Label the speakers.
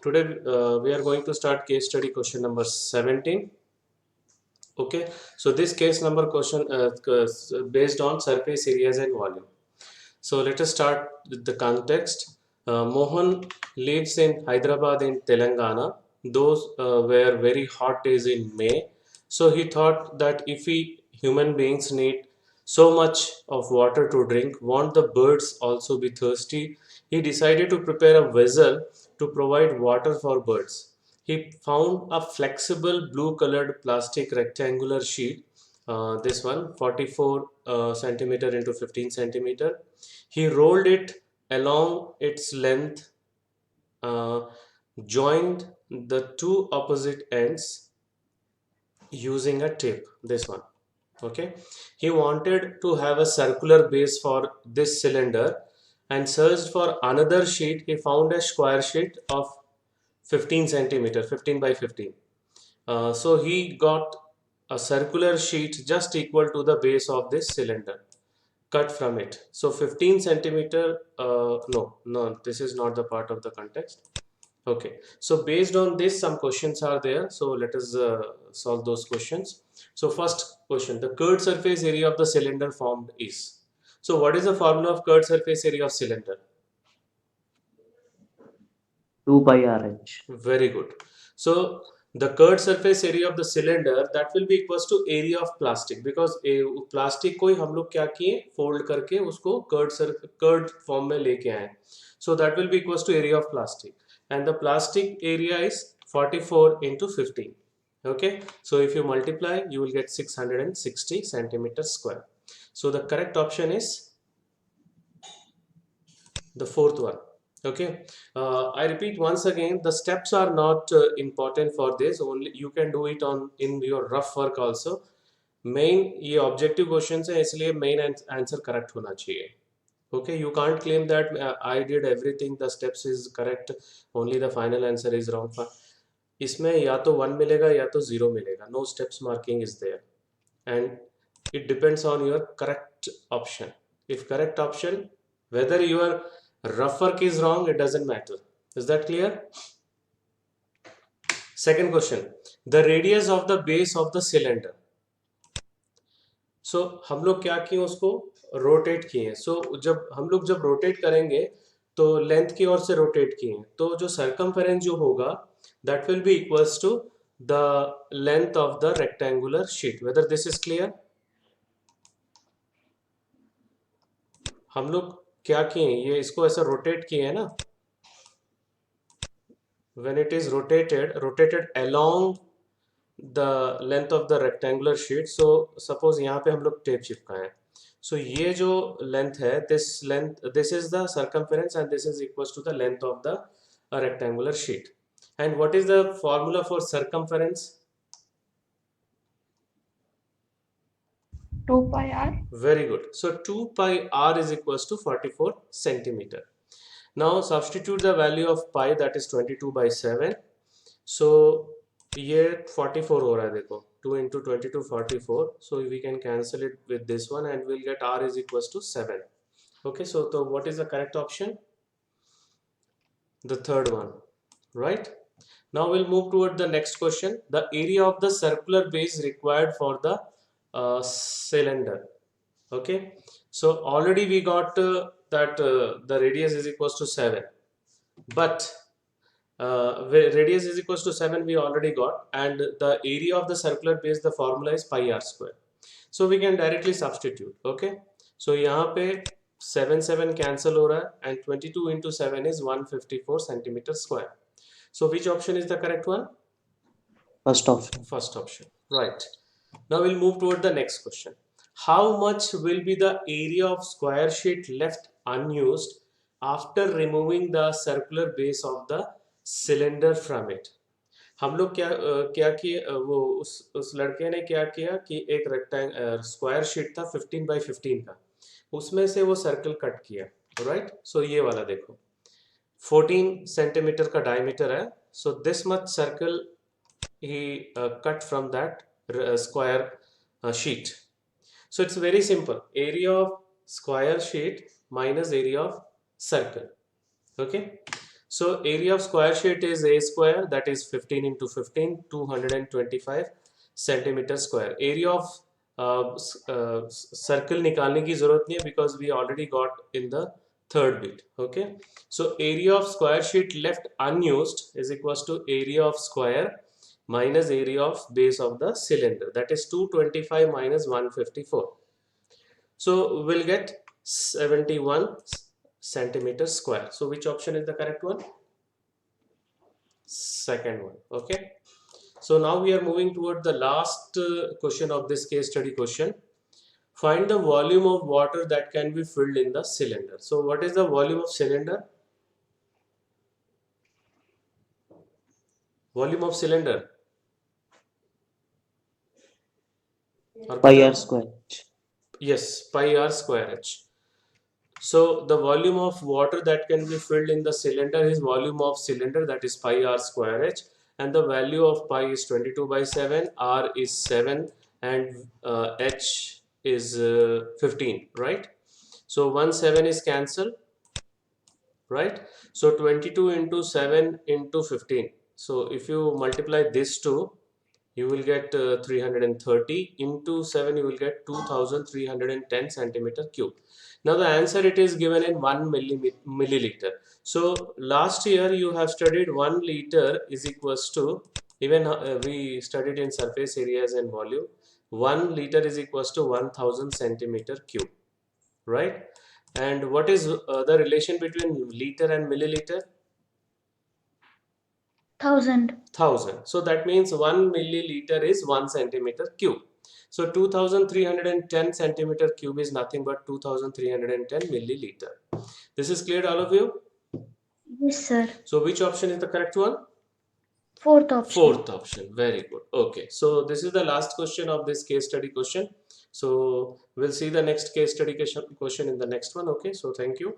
Speaker 1: today we are going to start case study question number 17. Okay, so this case number question based on surface areas and volume. So let us start with the context. Mohan lives in Hyderabad in Telangana. Those were very hot days in May. So he thought that if we human beings need so much of water to drink, won't the birds also be thirsty? He decided to prepare a vessel to provide water for birds. He found a flexible blue colored plastic rectangular sheet, this one 44 centimeter into 15 centimeter. He rolled it along its length, uh, joined the two opposite ends using a tape, this one. Okay, he wanted to have a circular base for this cylinder and searched for another sheet. He found a square sheet of 15 centimeter, 15 by 15. So he got a circular sheet just equal to the base of this cylinder, cut from it. So 15 centimeter, no, this is not the part of the context. Okay, so based on this, some questions are there. So let us solve those questions. So first question, the curved surface area of the cylinder formed is. So what is the formula of curved surface area of cylinder?
Speaker 2: 2 pi RH.
Speaker 1: Very good. So the curved surface area of the cylinder, that will be equals to area of plastic, because plastic को ही हम लोग क्या किए, fold करके उसको curd form में लेके आए. So that will be equals to area of plastic, and the plastic area is 44 into 15. Okay, so if you multiply, you will get 660 centimeters square. So the correct option is the fourth one. Okay, I repeat once again, the steps are not important for this. Only you can do it on in your rough work also. Main ये objective questions है, इसलिए main answer correct होना चाहिए. Okay, you can't claim that I did everything, the steps is correct, only the final answer is wrong. इसमें या तो 1 मिलेगा या तो 0 मिलेगा. No steps marking is there, and it depends on your correct option. If correct option, whether your rough work is wrong, it doesn't matter. Is that clear? Second question, the radius of the base of the cylinder. So हम लोग क्या किए, उसको rotate किए. So जब हम लोग जब रोटेट करेंगे तो लेंथ की ओर से रोटेट किए, तो जो सर्कमफेरेंस जो होगा, that will be equals to the length of the rectangular sheet. Whether this is clear? हम लोग क्या किए, ये इसको ऐसा रोटेट किए है ना. When it is rotated along the length of the rectangular sheet. So suppose यहाँ पे हम लोग टेप चिपकाएं. So ये जो length है, this is the circumference, and this is equals to the length of the rectangular sheet. And what is the formula for circumference?
Speaker 3: 2 pi r.
Speaker 1: Very good. So 2 pi r is equals to 44 centimeter. Now substitute the value of pi, that is 22 by 7. So ये 44 हो रहा है, देखो 2 into 22 44. So we can cancel it with this one and we'll get r is equals to 7. Okay, so what is the correct option? The third one, right? Now we'll move toward the next question. The area of the circular base required for the cylinder. Okay, so already we got that the radius is equals to 7, but radius is equals to 7 we already got, and the area of the circular base, the formula is pi r square. So we can directly substitute. Okay, so यहाँ पे 7 cancel हो रहा है, and 22 into 7 is 154 centimeter square. So which option is the correct one?
Speaker 2: First option.
Speaker 1: First option, right? Now we'll move toward the next question. How much will be the area of square sheet left unused after removing the circular base of the cylinder from it? हम लोग क्या किए, वो उस लड़के ने क्या किया कि एक स्क्वायर शीट था 15 by 15 का, उसमें से वो सर्कल कट किया, राइट? सो ये वाला देखो 14 सेंटीमीटर का डायमीटर है. So this much circle he cut from that square sheet. So it's very simple, area of square sheet minus area of circle. Okay, So area of square sheet is a square, that is 15 into 15, 225 centimeter square. Area of circle निकालने की जरूरत नहीं है because we already got in the third bit. Okay, so area of square sheet left unused is equals to area of square minus area of base of the cylinder, that is 225 minus 154. So we'll get 71 centimeter square. So which option is the correct one? Second one. Okay, so now we are moving toward the last question of this case study question. Find the volume of water that can be filled in the cylinder. So what is the volume of cylinder? Volume of cylinder?
Speaker 2: Pi r square h.
Speaker 1: Yes, pi r square h. So the volume of water that can be filled in the cylinder is volume of cylinder, that is pi r square h, and the value of pi is 22 by 7, r is 7, and h is 15, right? So 1 7 is cancelled, right? So 22 into 7 into 15. So if you multiply this two, you will get 330 into 7, you will get 2310 centimeter cube. Now the answer, it is given in 1 milliliter. So last year you have studied 1 liter is equals to, even we studied in surface areas and volume, 1 liter is equals to 1000 centimeter cube, right? And what is the relation between liter and milliliter? 1000. So that means 1 milliliter is 1 centimeter cube. So 2310 centimeter cube is nothing but 2310 milliliter. This is clear, all of you?
Speaker 3: Yes, sir.
Speaker 1: So which option is the correct one?
Speaker 3: Fourth option.
Speaker 1: Fourth option. Very good. Okay, so this is the last question of this case study question. So we'll see the next case study question in the next one. Okay, so thank you.